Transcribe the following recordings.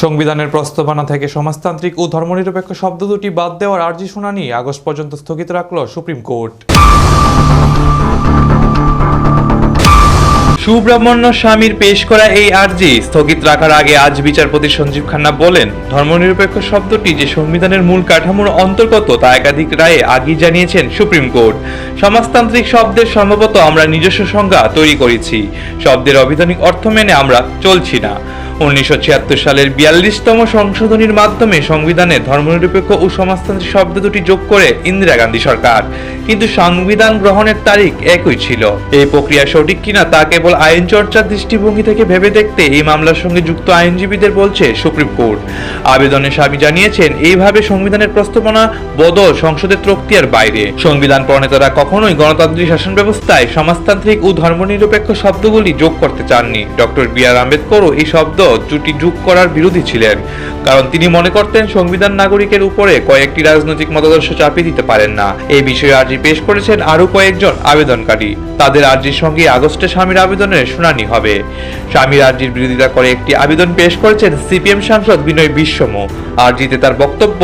সংবিধানের প্রস্তাবনা থেকে সমাজতান্ত্রিক ও ধর্মনিরপেক্ষ শব্দ দুটি বাদ দেওয়ার আর্জি শুনানি আগস্ট পর্যন্ত স্থগিত রাখল সুপ্রিম কোর্ট। সুব্রহ্মণ্য স্বামীর পেশ করা এই আর্জি স্থগিত রাখার আগে আজ বিচারপতি সঞ্জীব খান্না বলেন, ধর্মনিরপেক্ষ শব্দটি যে সংবিধানের মূল কাঠামোর অন্তর্গত তা একাধিক রায়ে আগেই জানিয়েছেন সুপ্রিম কোর্ট। সমাজতান্ত্রিক শব্দের সম্ভবত আমরা নিজস্ব সংজ্ঞা তৈরি করেছি, শব্দের অবিধানিক অর্থ মেনে আমরা চলছি না। 1976 সালের 42তম সংশোধনীর মাধ্যমে সংবিধানে ধর্মনিরপেক্ষ ও সমাজতান্ত্রিক শব্দ দুটি যোগ করে ইন্দিরা গান্ধী সরকার, কিন্তু সংবিধান গ্রহণের তারিখ একই ছিল। এই প্রক্রিয়া সঠিক কিনা তা কেবল আইন চর্চার দৃষ্টিভঙ্গি থেকে ভেবে দেখতে এই মামলার সঙ্গে যুক্ত আইনজীবীদের বলছে সুপ্রিম কোর্ট। আবেদনে স্বামী জানিয়েছেন, এইভাবে সংবিধানের প্রস্তাবনা বদল সংসদের প্রক্রিয়ার বাইরে। সংবিধান প্রণেতারা কখনোই গণতান্ত্রিক শাসন ব্যবস্থায় সমাজতান্ত্রিক ও ধর্মনিরপেক্ষ শব্দগুলি যোগ করতে চাননি। Doctor B.R.. আম্বেদকরও এই শব্দ দুটি যোগ করার বিরোধী ছিলেন, কারণ তিনি মনে করতেন সংবিধান নাগরিকের উপরে কয়েকটি রাজনৈতিক মতাদর্শ চাপিয়ে দিতে পারেন না। এই বিষয়ে আর্জি পেশ করেছেন আরো কয়েকজন আবেদনকারী। তাদের আর্জির সঙ্গে আগস্টে স্বামীর আবেদনের শুনানি হবে। স্বামীর আর্জির বিরোধিতা করে একটি আবেদন পেশ করেছেন সিপিএম সাংসদ বিনয় বিশ্বম। আর্জিতে তার বক্তব্য,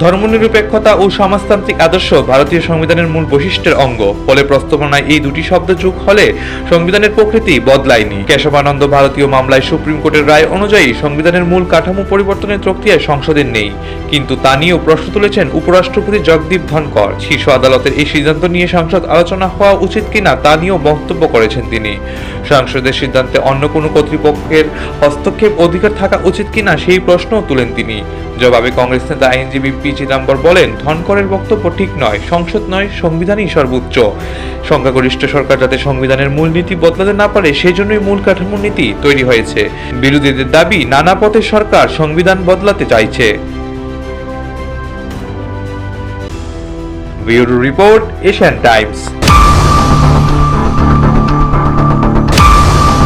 ধর্মনিরপেক্ষতা ও সমাজতান্ত্রিক আদর্শ ভারতীয় সংবিধানের মূল বৈশিষ্ট্যের অঙ্গ, ফলে প্রস্তাবনায় এই দুটি শব্দ যোগ হলে সংবিধানের প্রকৃতি বদলায়নি। কেশবানন্দ ভারতীয় মামলায় সুপ্রিম কোর্টের রায় অনুযায়ী সংবিধানের মূল কাঠামো পরিবর্তনের প্রক্রিয়া সংসদের নেই, কিন্তু তা নিয়েও প্রশ্ন তুলেছেন উপরাষ্ট্রপতি জগদীপ ধনকর। শীর্ষ আদালতের এই সিদ্ধান্ত নিয়ে সংসদ আলোচনা হওয়া উচিত কিনা তা নিয়েও বক্তব্য করেছেন তিনি। সংসদের সিদ্ধান্তে অন্য কোনো কর্তৃপক্ষের হস্তক্ষেপ অধিকার থাকা উচিত কিনা সেই প্রশ্নও তুলেন তিনি। জবাবে কংগ্রেস নেতা আইনজীবী পি চিদম্বর বলেন, ধনকরের বক্তব্য ঠিক নয়, সংসদ নয়, সংবিধানই সর্বোচ্চ। সংখ্যাগরিষ্ঠ সরকার যাতে সংবিধানের মূল নীতি বদলাতে না পারে সেজন্যই মূল কাঠামোর নীতি তৈরি হয়েছে। বিরোধীদের দাবি, নানা পথে সরকার সংবিধান বদলাতে চাইছে। Bureau report, Asian Times.